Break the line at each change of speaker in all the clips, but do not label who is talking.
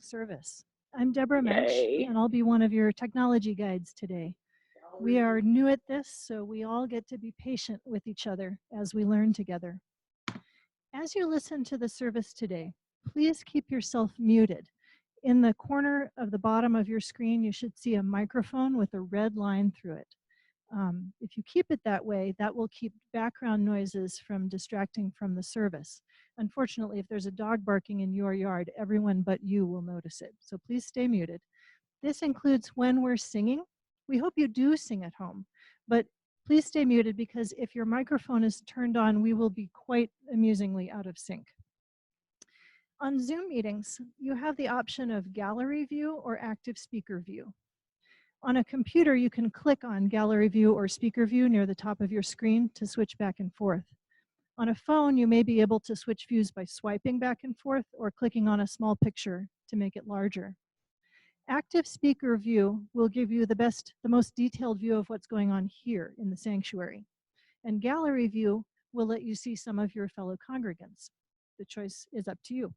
service. I'm Deborah Mensch,
Yay.
and I'll be one of your technology guides today. We are new at this, so we all get to be patient with each other as we learn together. As you listen to the service today, please keep yourself muted. In the corner of the bottom of your screen, you should see a microphone with a red line through it. If you keep it that way, that will keep background noises from distracting from the service. Unfortunately, if there's a dog barking in your yard, everyone but you will notice it. So please stay muted. This includes when we're singing. We hope you do sing at home, but please stay muted because if your microphone is turned on, we will be quite amusingly out of sync. On Zoom meetings, you have the option of gallery view or active speaker view. On a computer, you can click on gallery view or speaker view near the top of your screen to switch back and forth. On a phone, you may be able to switch views by swiping back and forth or clicking on a small picture to make it larger. Active speaker view will give you the most detailed view of what's going on here in the sanctuary. And gallery view will let you see some of your fellow congregants. The choice is up to you.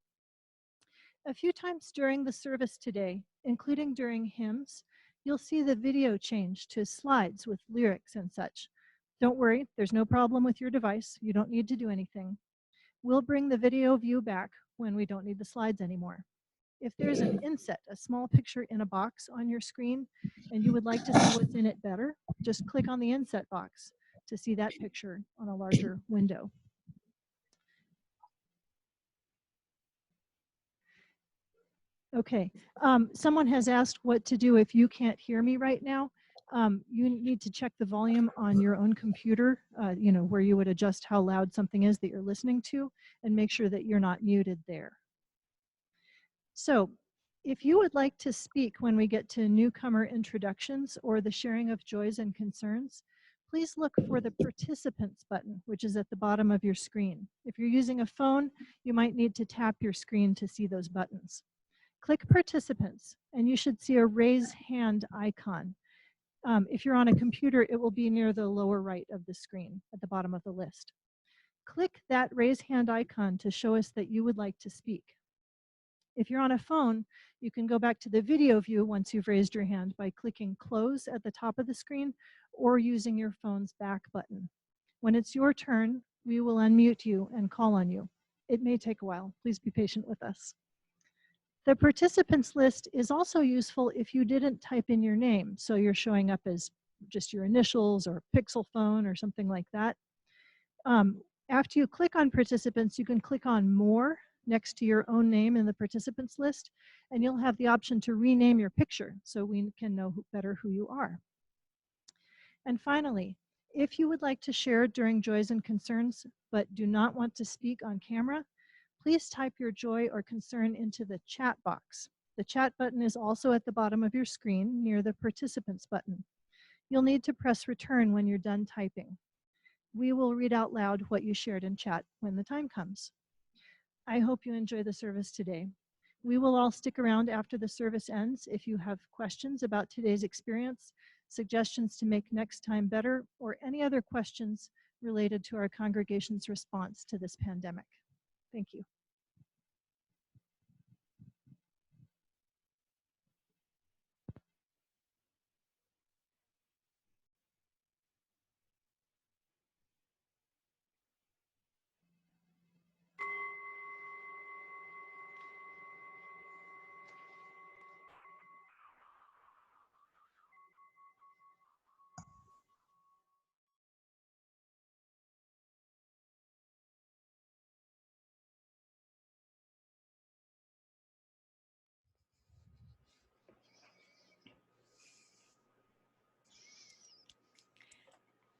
A few times during the service today, including during hymns, you'll see the video change to slides with lyrics and such. Don't worry, there's no problem with your device. You don't need to do anything. We'll bring the video view back when we don't need the slides anymore. If there's an inset, a small picture in a box on your screen, and you would like to see what's in it better, just click on the inset box to see that picture on a larger window. Okay, someone has asked what to do if you can't hear me right now. You need to check the volume on your own computer, where you would adjust how loud something is that you're listening to, and make sure that you're not muted there. So, if you would like to speak when we get to newcomer introductions or the sharing of joys and concerns, please look for the participants button, which is at the bottom of your screen. If you're using a phone, you might need to tap your screen to see those buttons. Click participants, and you should see a raise hand icon. If you're on a computer, it will be near the lower right of the screen at the bottom of the list. Click that raise hand icon to show us that you would like to speak. If you're on a phone, you can go back to the video view once you've raised your hand by clicking close at the top of the screen or using your phone's back button. When it's your turn, we will unmute you and call on you. It may take a while. Please be patient with us. The participants list is also useful if you didn't type in your name, so you're showing up as just your initials or pixel phone or something like that. After you click on participants, you can click on more next to your own name in the participants list, and you'll have the option to rename your picture so we can know better who you are. And finally, if you would like to share during joys and concerns but do not want to speak on camera, please type your joy or concern into the chat box. The chat button is also at the bottom of your screen near the participants button. You'll need to press return when you're done typing. We will read out loud what you shared in chat when the time comes. I hope you enjoy the service today. We will all stick around after the service ends if you have questions about today's experience, suggestions to make next time better, or any other questions related to our congregation's response to this pandemic. Thank you.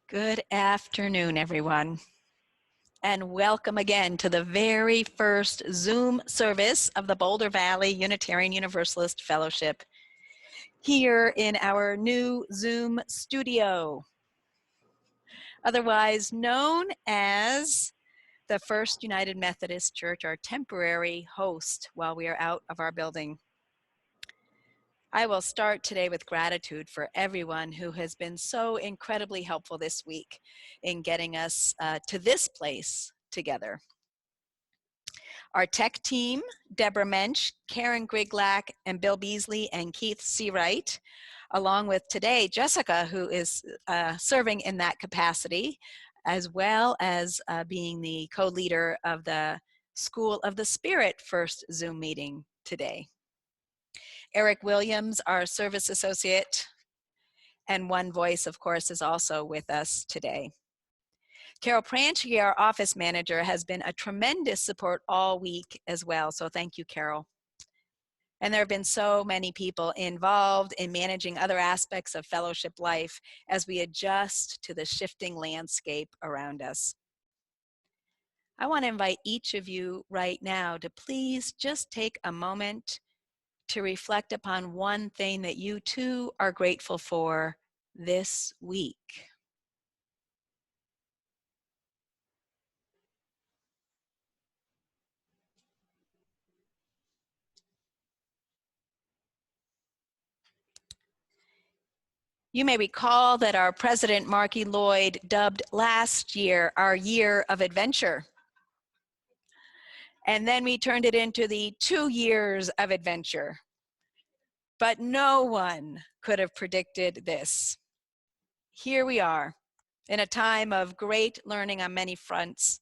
Good afternoon, everyone, and welcome again to the very first Zoom service of the Boulder Valley Unitarian Universalist Fellowship here in our new Zoom studio, otherwise known as the First United Methodist Church, our temporary host while we are out of our building. I will start today with gratitude for everyone who has been so incredibly helpful this week in getting us to this place together. Our tech team, Deborah Mensch, Karen Griglak, and Bill Beasley, and Keith Seawright, along with today, Jessica, who is serving in that capacity, as well as being the co-leader of the School of the Spirit first Zoom meeting today. Eric Williams, our service associate, and One Voice, of course, is also with us today. Carol Pranchi, our office manager, has been a tremendous support all week as well, so thank you, Carol. And there have been so many people involved in managing other aspects of fellowship life as we adjust to the shifting landscape around us. I want to invite each of you right now to please just take a moment to reflect upon one thing that you too are grateful for this week. You may recall that our president, Marky Lloyd, dubbed last year our year of adventure. And then we turned it into the 2 years of adventure. But no one could have predicted this. Here we are in a time of great learning on many fronts,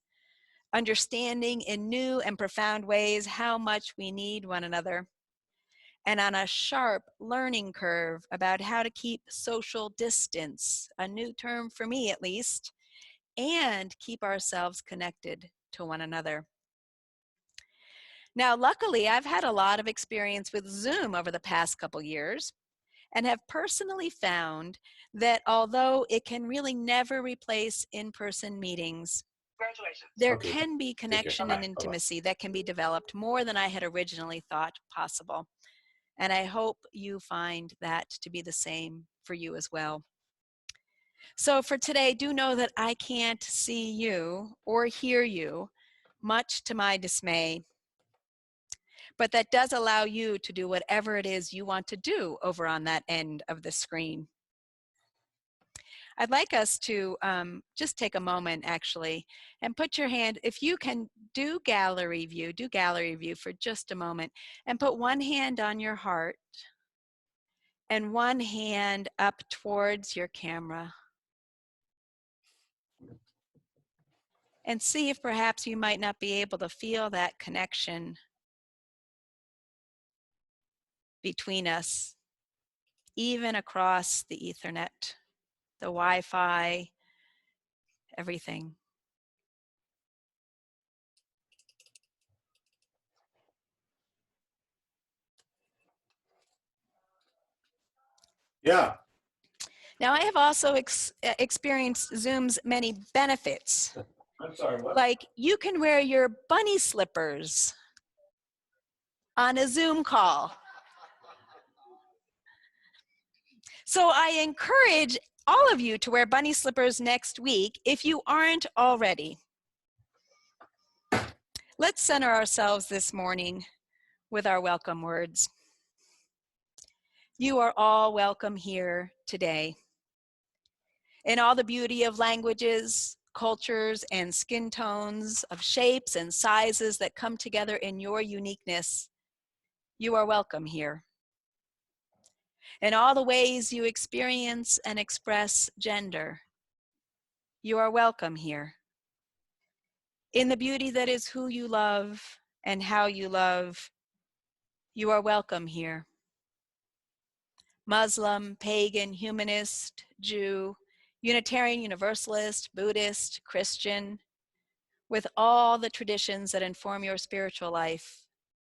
understanding in new and profound ways how much we need one another, and on a sharp learning curve about how to keep social distance, a new term for me at least, and keep ourselves connected to one another. Now, luckily, I've had a lot of experience with Zoom over the past couple years and have personally found that although it can really never replace in-person meetings, there can be connection and intimacy that can be developed more than I had originally thought possible. And I hope you find that to be the same for you as well. So for today, do know that I can't see you or hear you, much to my dismay. But that does allow you to do whatever it is you want to do over on that end of the screen. I'd like us to just take a moment actually and put your hand, if you can do gallery view for just a moment, and put one hand on your heart and one hand up towards your camera. And see if perhaps you might not be able to feel that connection between us, even across the Ethernet, the Wi-Fi, everything.
Yeah.
Now, I have also experienced Zoom's many benefits.
I'm sorry, what?
Like you can wear your bunny slippers on a Zoom call. So I encourage all of you to wear bunny slippers next week if you aren't already. Let's center ourselves this morning with our welcome words. You are all welcome here today. In all the beauty of languages, cultures, and skin tones, of shapes and sizes that come together in your uniqueness, you are welcome here. In all the ways you experience and express gender, you are welcome here. In the beauty that is who you love and how you love, you are welcome here. Muslim, pagan, humanist, Jew, Unitarian, Universalist, Buddhist, Christian, with all the traditions that inform your spiritual life,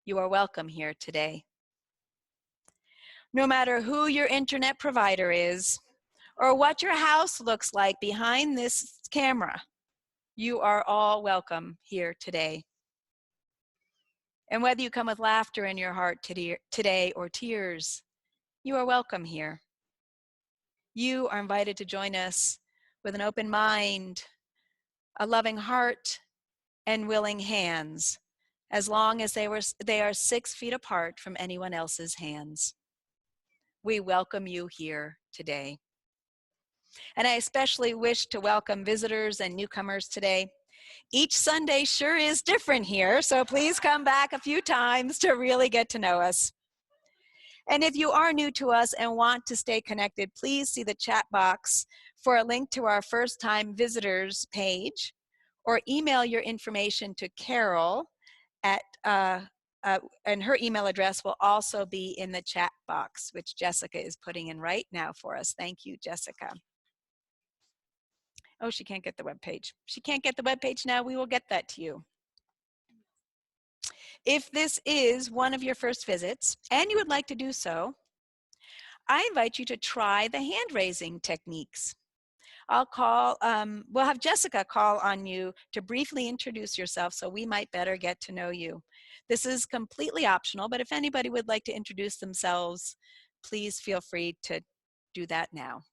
you are welcome here today. No matter who your internet provider is, or what your house looks like behind this camera, you are all welcome here today. And whether you come with laughter in your heart today or tears, you are welcome here. You are invited to join us with an open mind, a loving heart, and willing hands, as long as they are 6 feet apart from anyone else's hands. We welcome you here today. And I especially wish to welcome visitors and newcomers today. Each Sunday sure is different here, so please come back a few times to really get to know us. And if you are new to us and want to stay connected, please see the chat box for a link to our first time visitors page, or email your information to Carol at, and her email address will also be in the chat box, which Jessica is putting in right now for us. Thank you, Jessica. Oh, she can't get the web page. She can't get the web page now. We will get that to you. If this is one of your first visits and you would like to do so, I invite you to try the hand raising techniques. We'll have Jessica call on you to briefly introduce yourself so we might better get to know you. This is completely optional, but if anybody would like to introduce themselves, please feel free to do that now.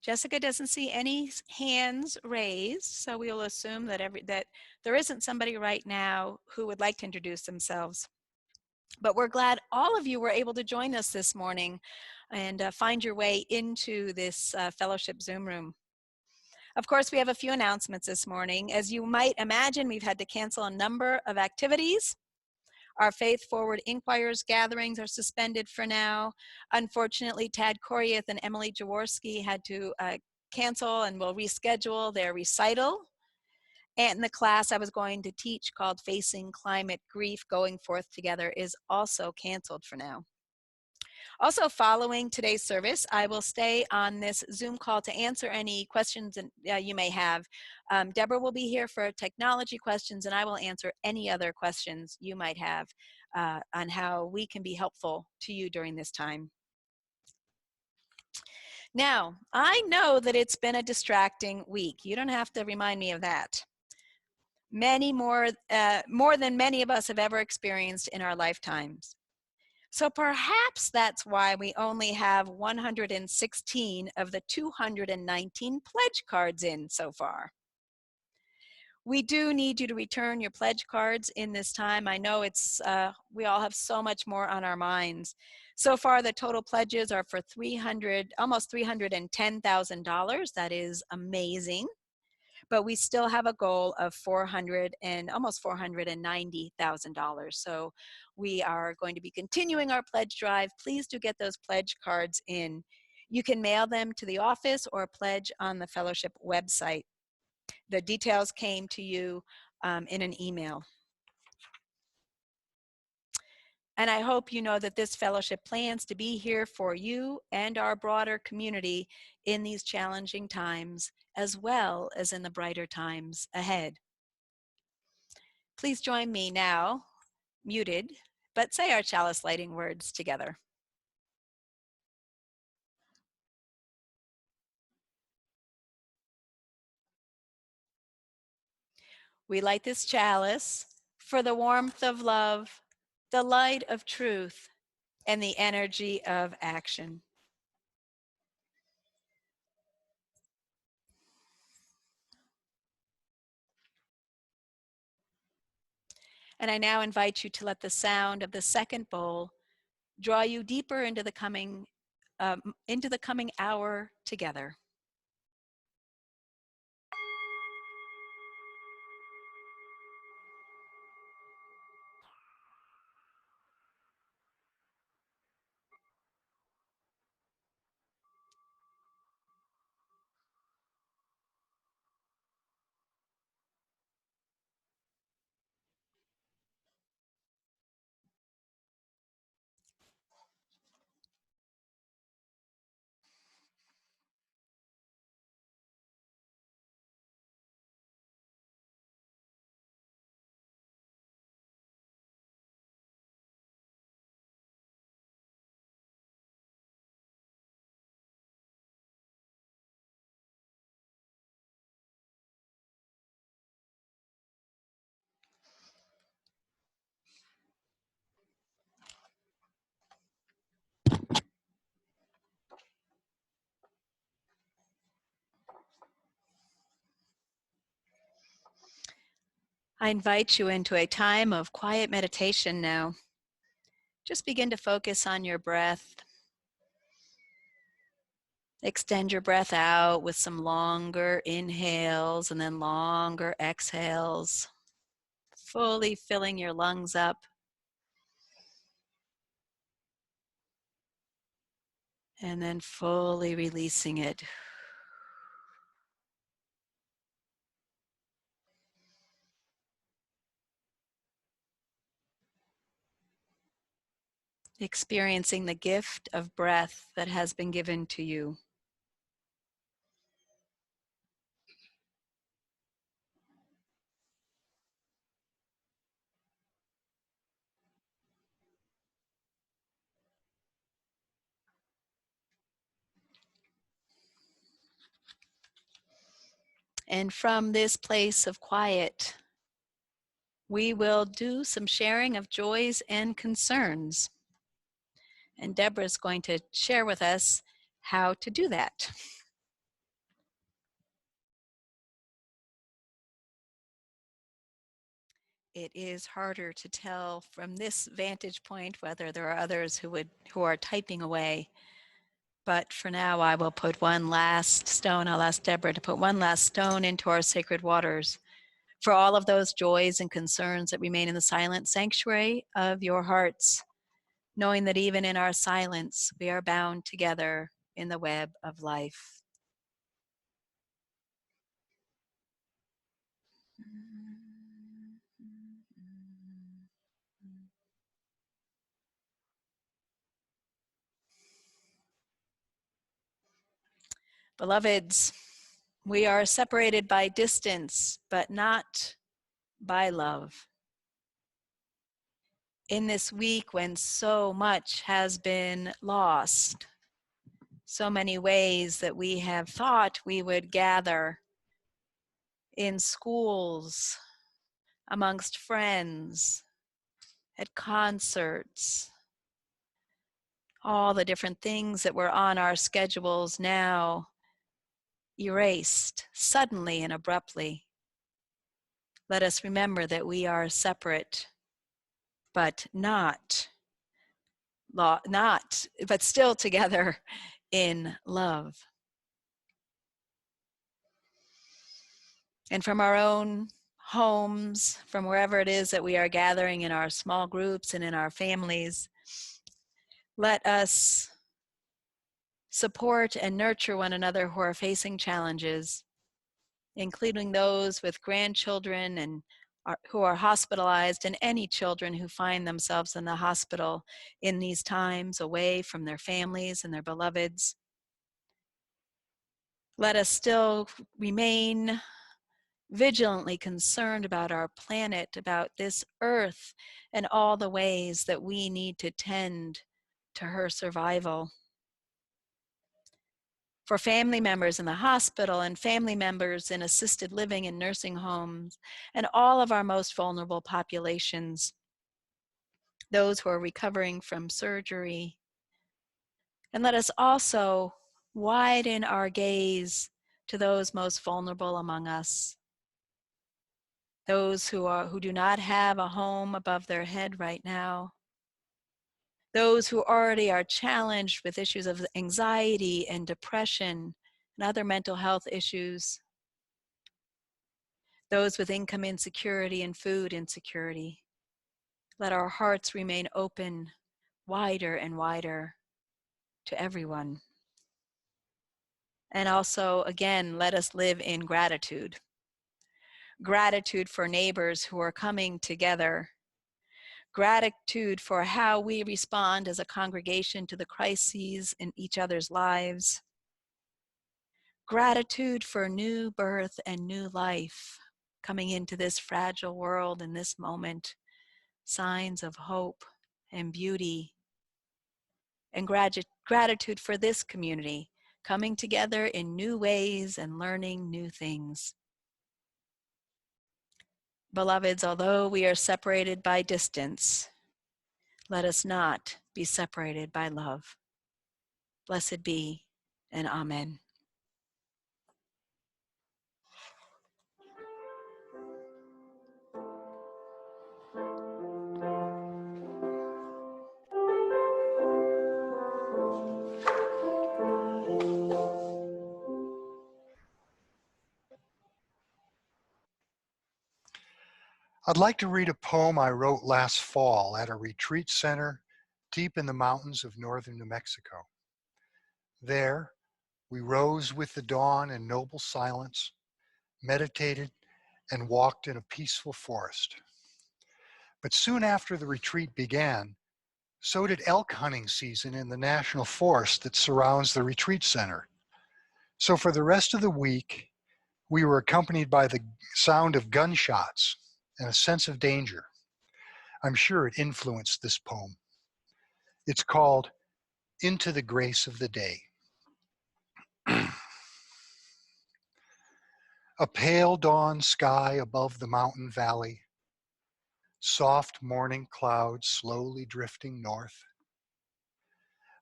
Jessica doesn't see any hands raised, so we will assume that there isn't somebody right now who would like to introduce themselves. But we're glad all of you were able to join us this morning and find your way into this fellowship Zoom room. Of course, we have a few announcements this morning. As you might imagine, we've had to cancel a number of activities. Our Faith Forward Inquirers gatherings are suspended for now. Unfortunately, Tad Koryeth and Emily Jaworski had to cancel and will reschedule their recital. And the class I was going to teach called Facing Climate Grief, Going Forth Together is also canceled for now. Also, following today's service, I will stay on this Zoom call to answer any questions you may have. Deborah will be here for technology questions, and I will answer any other questions you might have on how we can be helpful to you during this time. Now, I know that it's been a distracting week. You don't have to remind me of that. More than many of us have ever experienced in our lifetimes. So perhaps that's why we only have 116 of the 219 pledge cards in so far. We do need you to return your pledge cards in this time. I know we all have so much more on our minds. So far, the total pledges are for almost $310,000. That is amazing. But we still have a goal of almost $490,000. So we are going to be continuing our pledge drive. Please do get those pledge cards in. You can mail them to the office or pledge on the fellowship website. The details came to you in an email. And I hope you know that this fellowship plans to be here for you and our broader community in these challenging times, as well as in the brighter times ahead. Please join me now, muted, but say our chalice lighting words together. We light this chalice for the warmth of love, the light of truth, and the energy of action. And I now invite you to let the sound of the second bowl draw you deeper into the coming hour together. I invite you into a time of quiet meditation now. Just begin to focus on your breath. Extend your breath out with some longer inhales and then longer exhales, fully filling your lungs up. And then fully releasing it. Experiencing the gift of breath that has been given to you. And from this place of quiet, we will do some sharing of joys and concerns. And Deborah's going to share with us how to do that. It is harder to tell from this vantage point whether there are others who are typing away. But for now, I will put one last stone. I'll ask Deborah to put one last stone into our sacred waters for all of those joys and concerns that remain in the silent sanctuary of your hearts, knowing that even in our silence, we are bound together in the web of life. Beloveds, we are separated by distance, but not by love. In this week when so much has been lost, so many ways that we have thought we would gather in schools, amongst friends, at concerts, all the different things that were on our schedules now erased suddenly and abruptly. Let us remember that we are separate, but but still together in love. And from our own homes, from wherever it is that we are gathering in our small groups and in our families, let us support and nurture one another who are facing challenges, including those with grandchildren and who are hospitalized, and any children who find themselves in the hospital in these times away from their families and their beloveds. Let us still remain vigilantly concerned about our planet, about this earth, and all the ways that we need to tend to her survival. For family members in the hospital and family members in assisted living and nursing homes, and all of our most vulnerable populations, those who are recovering from surgery. And let us also widen our gaze to those most vulnerable among us, those who do not have a home above their head right now, those who already are challenged with issues of anxiety and depression and other mental health issues, those with income insecurity and food insecurity. Let our hearts remain open wider and wider to everyone. And also, again, let us live in gratitude. Gratitude for neighbors who are coming together. Gratitude for how we respond as a congregation to the crises in each other's lives. Gratitude for new birth and new life coming into this fragile world in this moment. Signs of hope and beauty. And gratitude for this community coming together in new ways and learning new things. Beloveds, although we are separated by distance, let us not be separated by love. Blessed be, and amen.
I'd like to read a poem I wrote last fall at a retreat center deep in the mountains of northern New Mexico. There, we rose with the dawn in noble silence, meditated, and walked in a peaceful forest. But soon after the retreat began, so did elk hunting season in the national forest that surrounds the retreat center. So for the rest of the week, we were accompanied by the sound of gunshots and a sense of danger. I'm sure it influenced this poem. It's called Into the Grace of the Day. A pale dawn sky above the mountain valley, soft morning clouds slowly drifting north.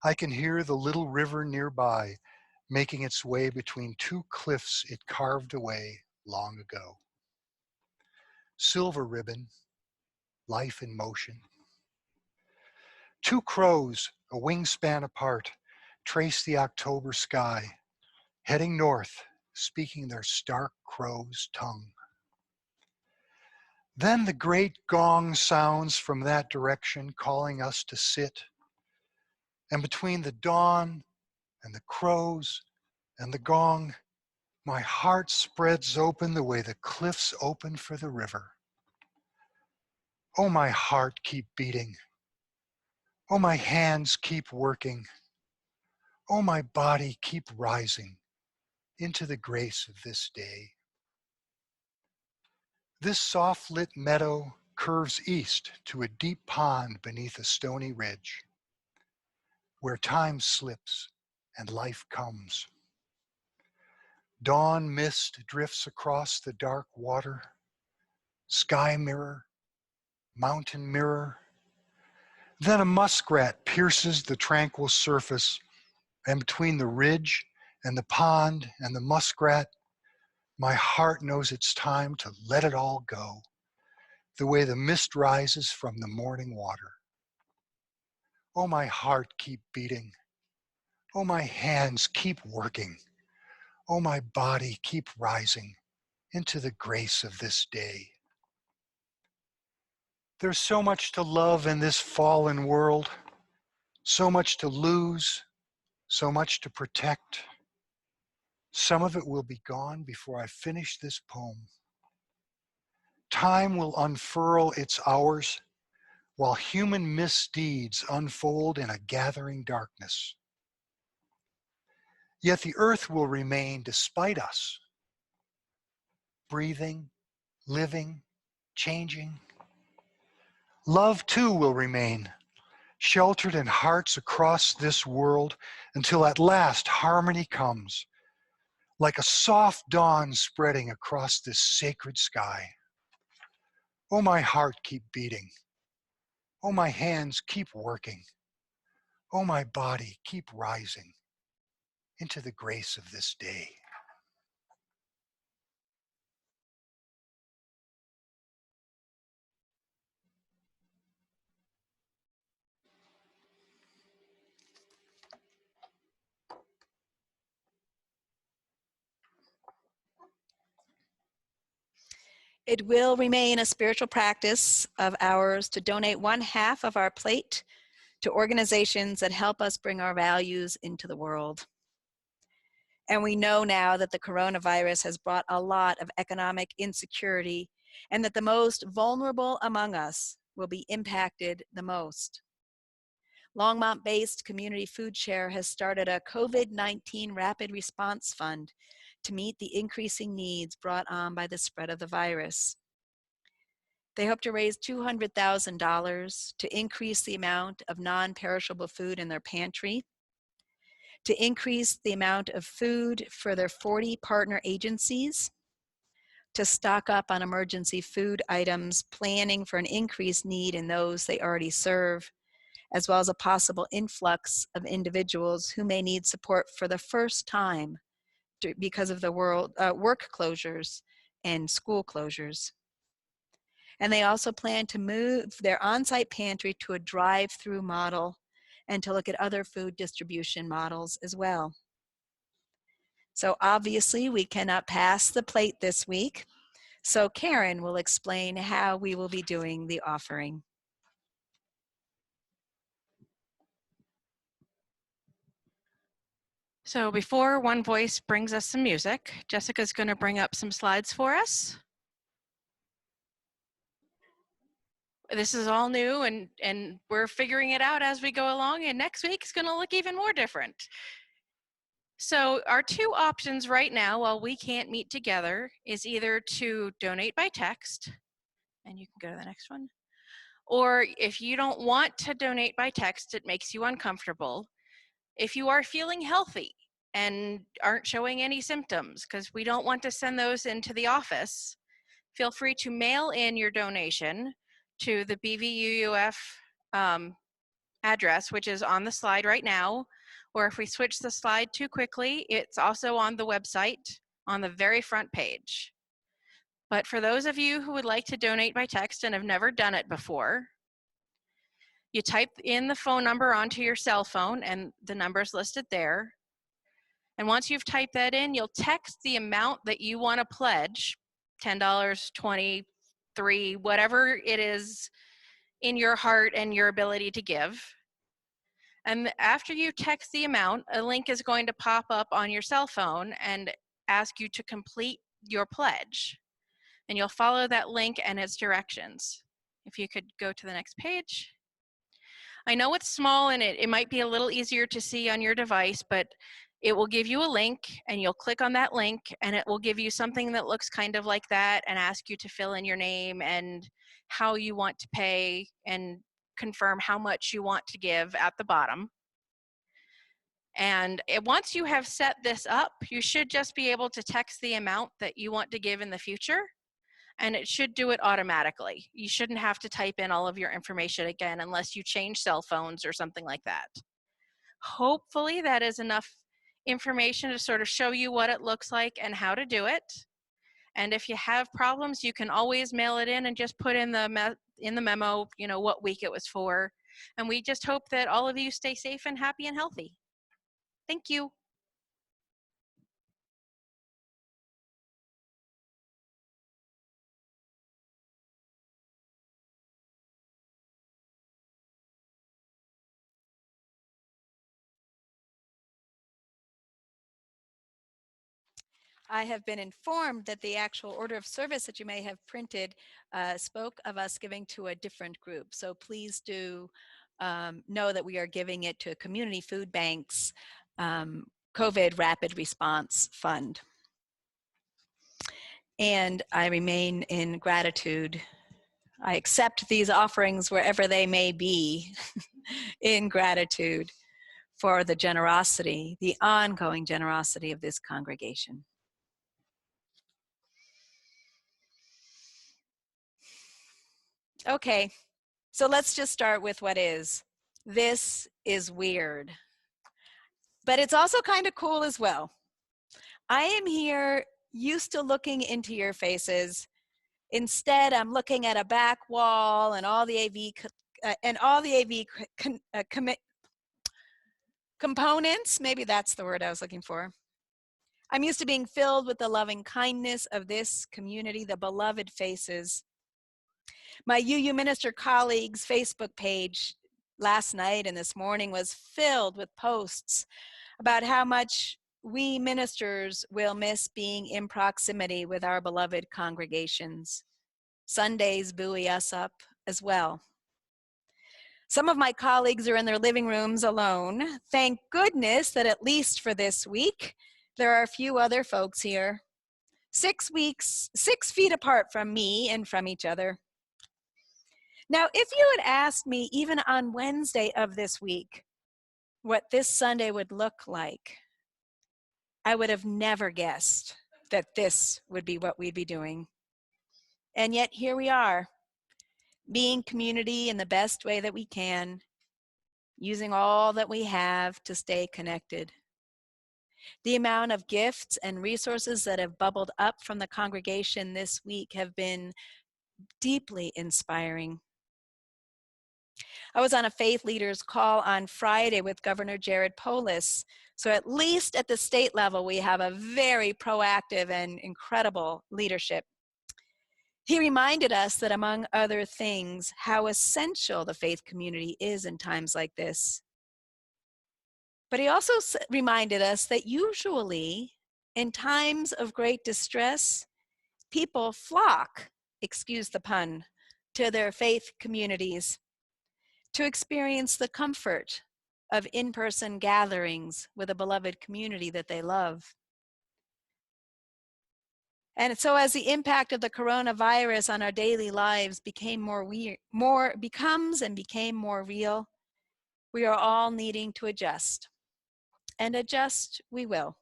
I can hear the little river nearby making its way between two cliffs it carved away long ago. Silver ribbon, life in motion. Two crows, a wingspan apart, trace the October sky, heading north, speaking their stark crow's tongue. Then the great gong sounds from that direction, calling us to sit. And between the dawn and the crows and the gong, my heart spreads open the way the cliffs open for the river. Oh, my heart, keep beating. Oh, my hands, keep working. Oh, my body, keep rising into the grace of this day. This soft-lit meadow curves east to a deep pond beneath a stony ridge, where time slips and life comes. Dawn mist drifts across the dark water, sky mirror, mountain mirror. Then a muskrat pierces the tranquil surface, and between the ridge and the pond and the muskrat, my heart knows it's time to let it all go, the way the mist rises from the morning water. Oh, my heart, keep beating. Oh, my hands, keep working. Oh, my body, keep rising into the grace of this day. There's so much to love in this fallen world, so much to lose, so much to protect. Some of it will be gone before I finish this poem. Time will unfurl its hours while human misdeeds unfold in a gathering darkness. Yet the earth will remain despite us, breathing, living, changing. Love too will remain, sheltered in hearts across this world until at last harmony comes, like a soft dawn spreading across this sacred sky. Oh, my heart, keep beating. Oh, my hands, keep working. Oh, my body, keep rising into the grace of this day.
It will remain a spiritual practice of ours to donate 1/2 of our plate to organizations that help us bring our values into the world. And we know now that the coronavirus has brought a lot of economic insecurity and that the most vulnerable among us will be impacted the most. Longmont-based Community Food Share has started a COVID-19 Rapid Response Fund to meet the increasing needs brought on by the spread of the virus. They hope to raise $200,000 to increase the amount of non-perishable food in their pantry, to increase the amount of food for their 40 partner agencies, to stock up on emergency food items, planning for an increased need in those they already serve, as well as a possible influx of individuals who may need support for the first time because of the work closures and school closures. And they also plan to move their on-site pantry to a drive-through model and to look at other food distribution models as well. So obviously we cannot pass the plate this week, So Karen will explain how we will be doing the offering.
So before One Voice brings us some music, Jessica's going to bring up some slides for us. This is all new and we're figuring it out as we go along, and next week is going to look even more different. So our two options right now while we can't meet together is either to donate by text, and you can go to the next one, or if you don't want to donate by text, it makes you uncomfortable. If you are feeling healthy and aren't showing any symptoms, because we don't want to send those into the office, feel free to mail in your donation to the BVUUF address, which is on the slide right now, or if we switch the slide too quickly, it's also on the website on the very front page. But for those of you who would like to donate by text and have never done it before, you type in the phone number onto your cell phone and the number is listed there. And once you've typed that in, you'll text the amount that you want to pledge, $10, $20, $3, whatever it is in your heart and your ability to give. And after you text the amount, a link is going to pop up on your cell phone and ask you to complete your pledge. And you'll follow that link and its directions. If you could go to the next page. I know it's small and it might be a little easier to see on your device, but it will give you a link and you'll click on that link and it will give you something that looks kind of like that and ask you to fill in your name and how you want to pay and confirm how much you want to give at the bottom. And once you have set this up, you should just be able to text the amount that you want to give in the future, and it should do it automatically. You shouldn't have to type in all of your information again unless you change cell phones or something like that. Hopefully that is enough information to sort of show you what it looks like and how to do it. And if you have problems, you can always mail it in and just put in the memo, you know, what week it was for. And we just hope that all of you stay safe and happy and healthy. Thank you.
I have been informed that the actual order of service that you may have printed spoke of us giving to a different group. So please do know that we are giving it to Community Food Bank's COVID Rapid Response Fund. And I remain in gratitude. I accept these offerings wherever they may be in gratitude for the generosity, the ongoing generosity of this congregation. Okay, so let's just start with what is. This is weird, but it's also kind of cool as well. I am here used to looking into your faces. Instead, I'm looking at a back wall and all the AV components. Maybe that's the word I was looking for. I'm used to being filled with the loving kindness of this community, the beloved faces. My UU minister colleagues' Facebook page last night and this morning was filled with posts about how much we ministers will miss being in proximity with our beloved congregations. Sundays buoy us up as well. Some of my colleagues are in their living rooms alone. Thank goodness that at least for this week, there are a few other folks here. 6 feet apart from me and from each other. Now, if you had asked me even on Wednesday of this week what this Sunday would look like, I would have never guessed that this would be what we'd be doing. And yet here we are, being community in the best way that we can, using all that we have to stay connected. The amount of gifts and resources that have bubbled up from the congregation this week have been deeply inspiring. I was on a faith leaders call on Friday with Governor Jared Polis. So at least at the state level, we have a very proactive and incredible leadership. He reminded us that, among other things, how essential the faith community is in times like this. But he also reminded us that usually, in times of great distress, people flock, excuse the pun, to their faith communities to experience the comfort of in-person gatherings with a beloved community that they love. And so as the impact of the coronavirus on our daily lives became more real, we are all needing to adjust. And adjust we will.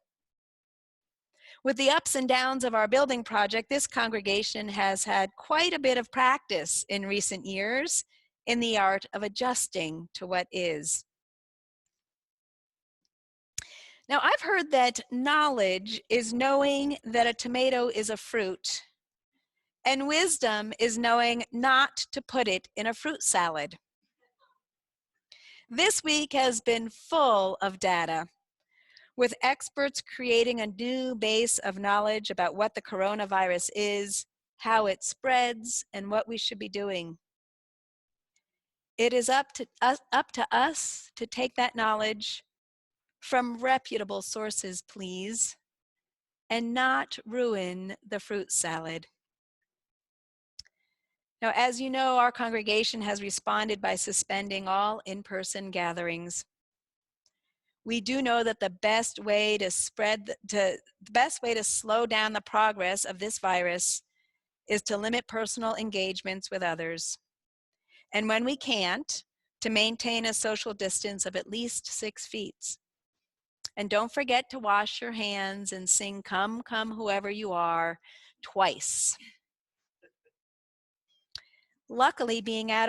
With the ups and downs of our building project, this congregation has had quite a bit of practice in recent years in the art of adjusting to what is. Now, I've heard that knowledge is knowing that a tomato is a fruit, and wisdom is knowing not to put it in a fruit salad. This week has been full of data, with experts creating a new base of knowledge about what the coronavirus is, how it spreads, and what we should be doing. It is up to us to take that knowledge from reputable sources, please, and not ruin the fruit salad. Now, as you know, our congregation has responded by suspending all in-person gatherings. We do know that the best way to slow down the progress of this virus is to limit personal engagements with others. And when we can't, to maintain a social distance of at least 6 feet. And don't forget to wash your hands and sing "Come, Come, Whoever You Are" twice. Luckily, because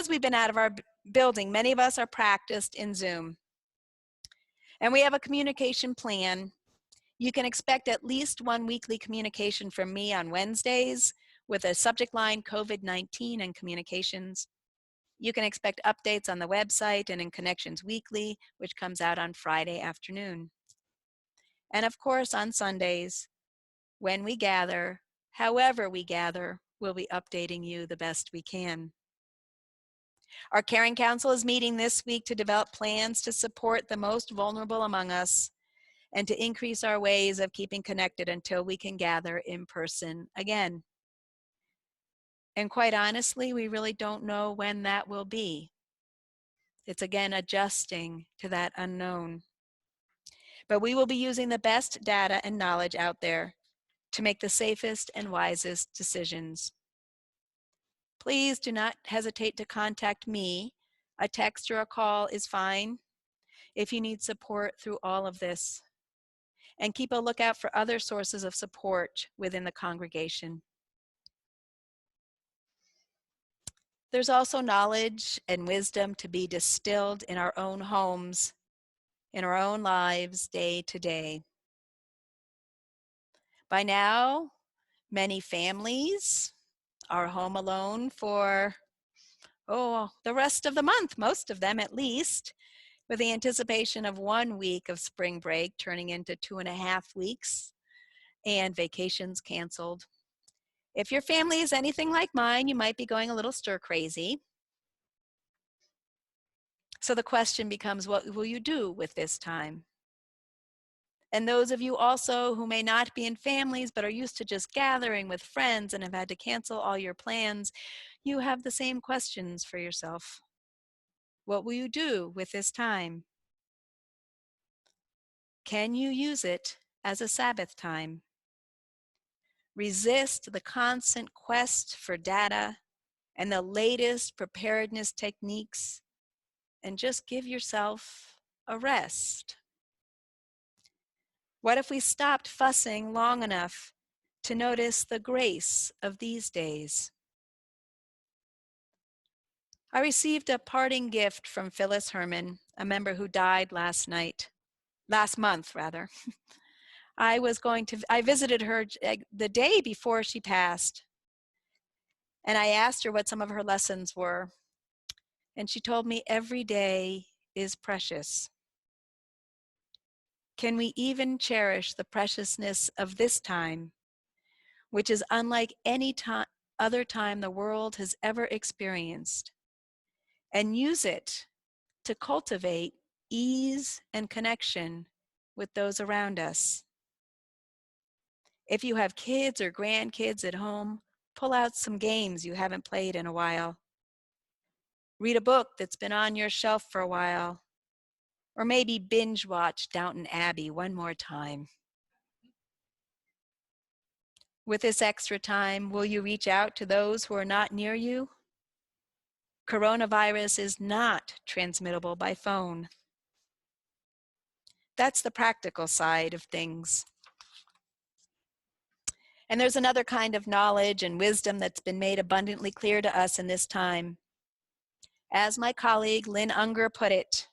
we've been out of our building, many of us are practiced in Zoom. And we have a communication plan. You can expect at least one weekly communication from me on Wednesdays with a subject line COVID-19 and communications. You can expect updates on the website and in Connections Weekly, which comes out on Friday afternoon. And of course, on Sundays, when we gather, however we gather, we'll be updating you the best we can. Our Caring Council is meeting this week to develop plans to support the most vulnerable among us and to increase our ways of keeping connected until we can gather in person again. And quite honestly, we really don't know when that will be. It's again adjusting to that unknown. But we will be using the best data and knowledge out there to make the safest and wisest decisions. Please do not hesitate to contact me. A text or a call is fine if you need support through all of this. And keep a lookout for other sources of support within the congregation. There's also knowledge and wisdom to be distilled in our own homes, in our own lives, day to day. By now, many families are home alone for, the rest of the month, most of them at least, with the anticipation of 1 week of spring break turning into 2.5 weeks and vacations canceled. If your family is anything like mine, you might be going a little stir crazy. So the question becomes, what will you do with this time? And those of you also who may not be in families but are used to just gathering with friends and have had to cancel all your plans, you have the same questions for yourself. What will you do with this time? Can you use it as a Sabbath time? Resist the constant quest for data and the latest preparedness techniques and just give yourself a rest. What if we stopped fussing long enough to notice the grace of these days? I received a parting gift from Phyllis Herman, a member who died last month. I visited her the day before she passed, and I asked her what some of her lessons were. And she told me every day is precious. Can we even cherish the preciousness of this time which is unlike any other time the world has ever experienced, and use it to cultivate ease and connection with those around us. If you have kids or grandkids at home, pull out some games you haven't played in a while. Read a book that's been on your shelf for a while, or maybe binge watch Downton Abbey one more time. With this extra time, will you reach out to those who are not near you? Coronavirus is not transmittable by phone. That's the practical side of things. And there's another kind of knowledge and wisdom that's been made abundantly clear to us in this time. As my colleague Lynn Ungar put it,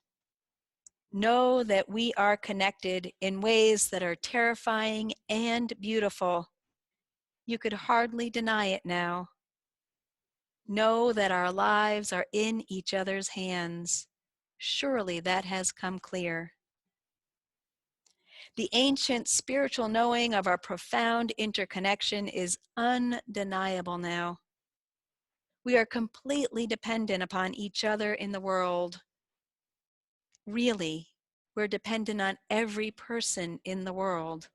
know that we are connected in ways that are terrifying and beautiful. You could hardly deny it now. Know that our lives are in each other's hands. Surely that has come clear. The ancient spiritual knowing of our profound interconnection is undeniable now. We are completely dependent upon each other in the world. Really, we're dependent on every person in the world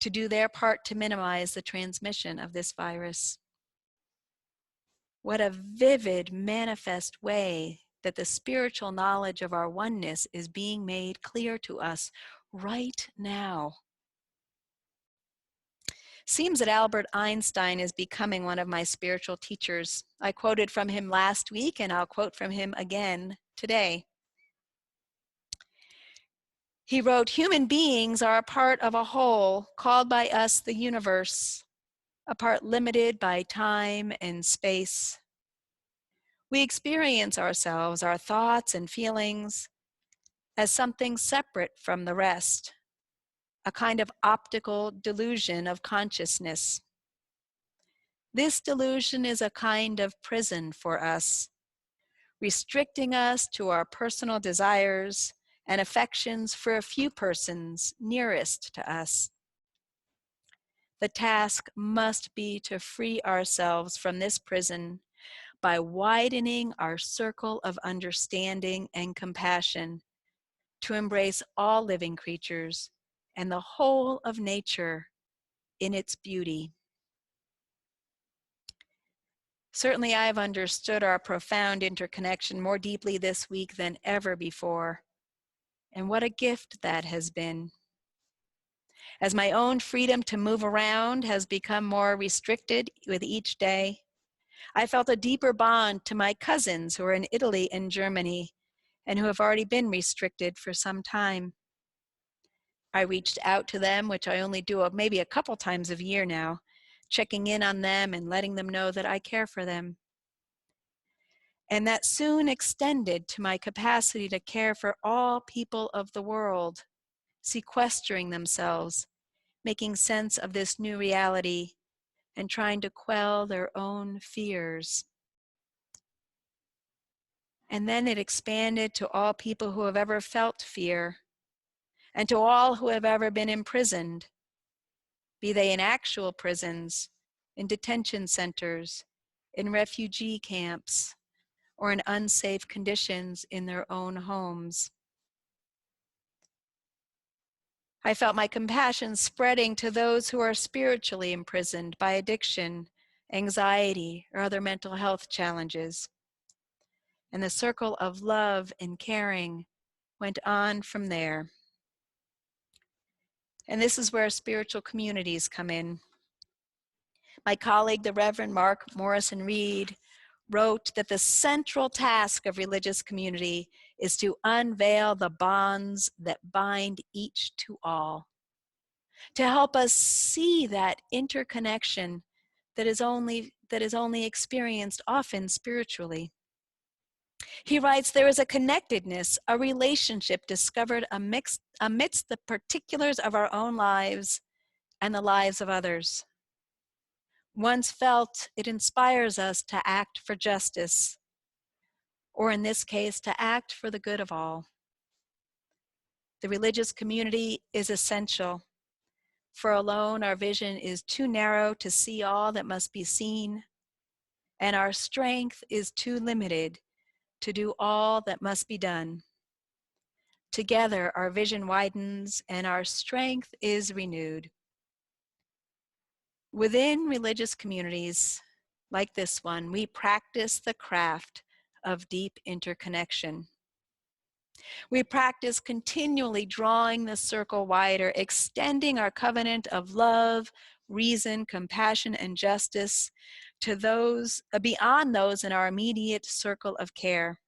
to do their part to minimize the transmission of this virus. What a vivid, manifest way that the spiritual knowledge of our oneness is being made clear to us right now. Seems that Albert Einstein is becoming one of my spiritual teachers. I quoted from him last week, and I'll quote from him again today. He wrote, "Human beings are a part of a whole called by us the universe, a part limited by time and space. We experience ourselves, our thoughts and feelings, as something separate from the rest, a kind of optical delusion of consciousness. This delusion is a kind of prison for us, restricting us to our personal desires and affections for a few persons nearest to us. The task must be to free ourselves from this prison by widening our circle of understanding and compassion to embrace all living creatures and the whole of nature in its beauty." Certainly, I've understood our profound interconnection more deeply this week than ever before, and what a gift that has been. As my own freedom to move around has become more restricted with each day, I felt a deeper bond to my cousins who are in Italy and Germany and who have already been restricted for some time. I reached out to them, which I only do maybe a couple times a year now, checking in on them and letting them know that I care for them. And that soon extended to my capacity to care for all people of the world, sequestering themselves, making sense of this new reality, and trying to quell their own fears. And then it expanded to all people who have ever felt fear, and to all who have ever been imprisoned, be they in actual prisons, in detention centers, in refugee camps, or in unsafe conditions in their own homes. I felt my compassion spreading to those who are spiritually imprisoned by addiction, anxiety, or other mental health challenges. And the circle of love and caring went on from there. And this is where spiritual communities come in. My colleague, the Reverend Mark Morrison Reed, wrote that the central task of religious community is to unveil the bonds that bind each to all, to help us see that interconnection that is only experienced often spiritually. He writes, "There is a connectedness, a relationship discovered amidst the particulars of our own lives and the lives of others. Once felt, it inspires us to act for justice, or in this case, to act for the good of all. The religious community is essential for alone our vision is too narrow to see all that must be seen, and our strength is too limited to do all that must be done. Together our vision widens and our strength is renewed. Within religious communities like this one, we practice the craft of deep interconnection. We practice continually drawing the circle wider, extending our covenant of love, reason, compassion, and justice to those beyond those in our immediate circle of care.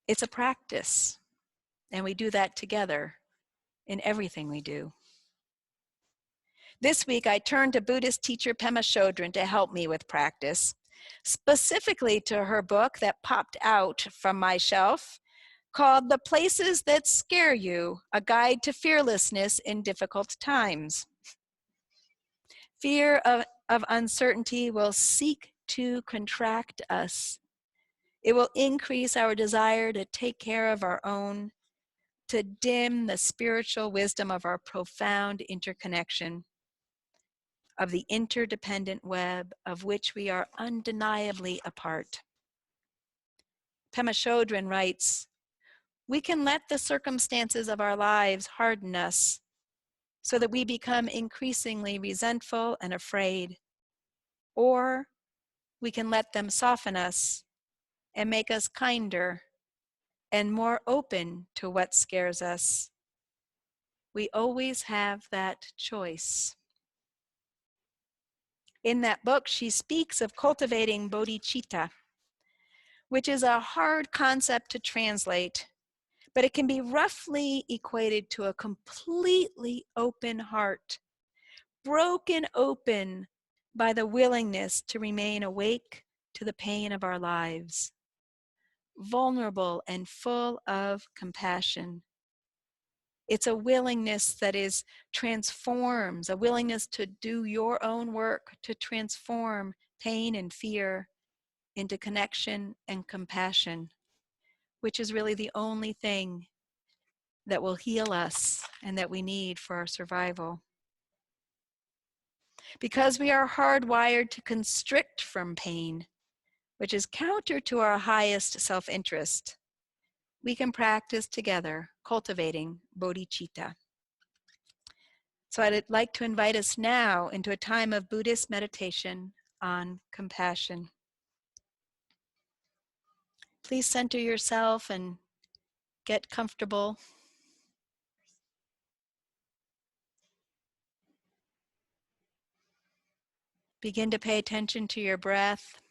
It's a practice, and we do that together in everything we do. This week, I turned to Buddhist teacher Pema Chodron to help me with practice, specifically to her book that popped out from my shelf called The Places That Scare You, A Guide to Fearlessness in Difficult Times. Fear of uncertainty will seek to contract us. It will increase our desire to take care of our own, to dim the spiritual wisdom of our profound interconnection, of the interdependent web of which we are undeniably a part. Pema Chodron writes, "We can let the circumstances of our lives harden us so that we become increasingly resentful and afraid, or we can let them soften us and make us kinder and more open to what scares us. We always have that choice." In that book, she speaks of cultivating bodhicitta, which is a hard concept to translate, but it can be roughly equated to a completely open heart, broken open by the willingness to remain awake to the pain of our lives, vulnerable and full of compassion. It's a willingness that transforms, a willingness to do your own work to transform pain and fear into connection and compassion, which is really the only thing that will heal us and that we need for our survival. Because we are hardwired to constrict from pain, which is counter to our highest self-interest, we can practice together cultivating bodhicitta. So I'd like to invite us now into a time of Buddhist meditation on compassion. Please center yourself and get comfortable. Begin to pay attention to your breath.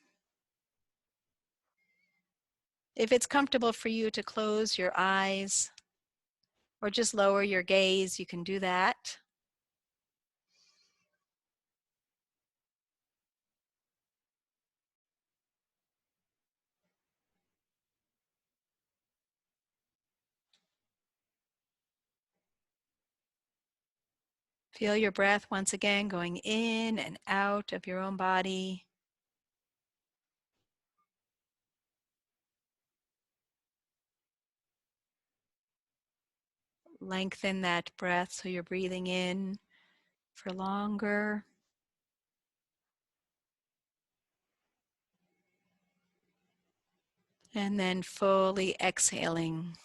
If it's comfortable for you to close your eyes or just lower your gaze, you can do that. Feel your breath once again going in and out of your own body. Lengthen that breath so you're breathing in for longer. And then fully exhaling.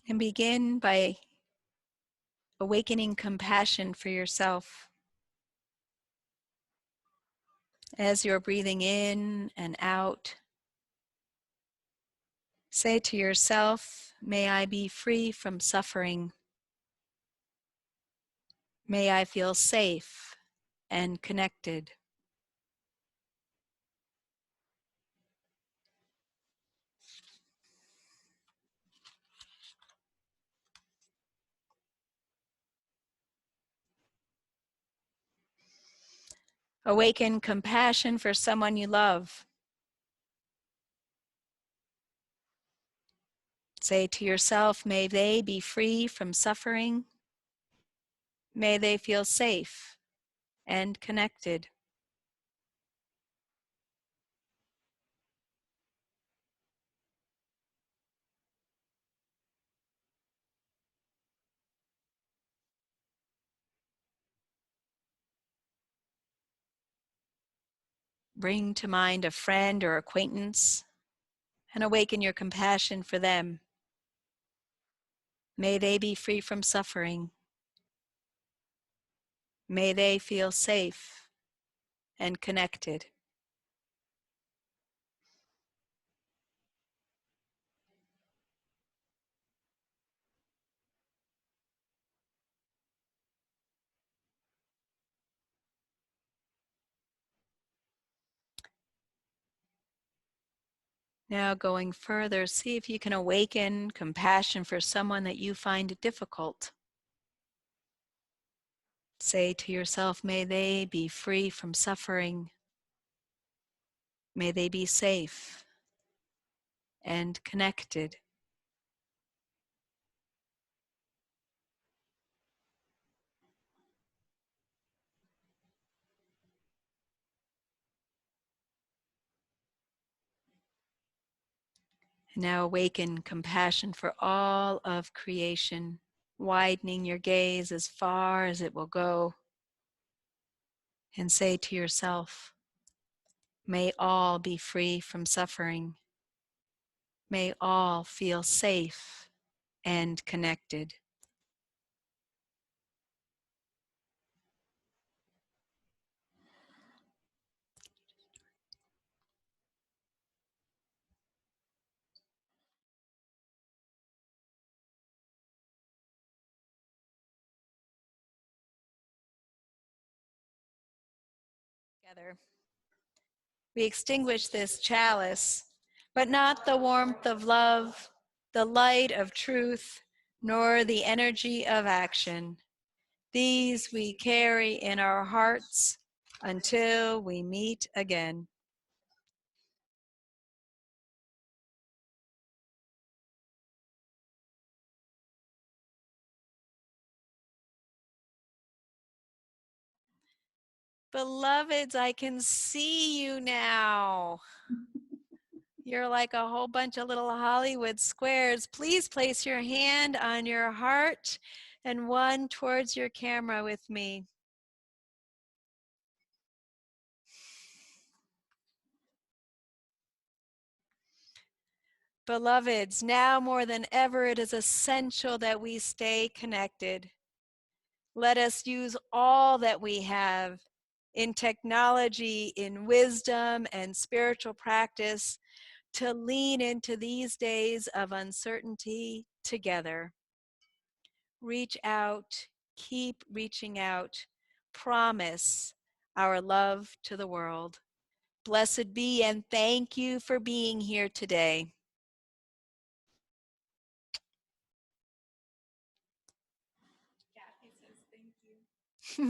And begin by awakening compassion for yourself. As you're breathing in and out, say to yourself, "May I be free from suffering. May I feel safe and connected." Awaken compassion for someone you love. Say to yourself, "May they be free from suffering. May they feel safe and connected. Bring to mind a friend or acquaintance and awaken your compassion for them. May they be free from suffering. May they feel safe and connected. Now going further, see if you can awaken compassion for someone that you find difficult. Say to yourself, may they be free from suffering. May they be safe and connected. And now awaken compassion for all of creation, widening your gaze as far as it will go. And say to yourself, may all be free from suffering. May all feel safe and connected. Together, we extinguish this chalice, but not the warmth of love, the light of truth, nor the energy of action. These we carry in our hearts until we meet again. Beloveds, I can see you now. You're like a whole bunch of little Hollywood squares. Please place your hand on your heart and one towards your camera with me. Beloveds, now more than ever, it is essential that we stay connected. Let us use all that we have in technology, in wisdom, and spiritual practice to lean into these days of uncertainty together. Reach out, keep reaching out, promise our love to the world. Blessed be, and thank you for being here today.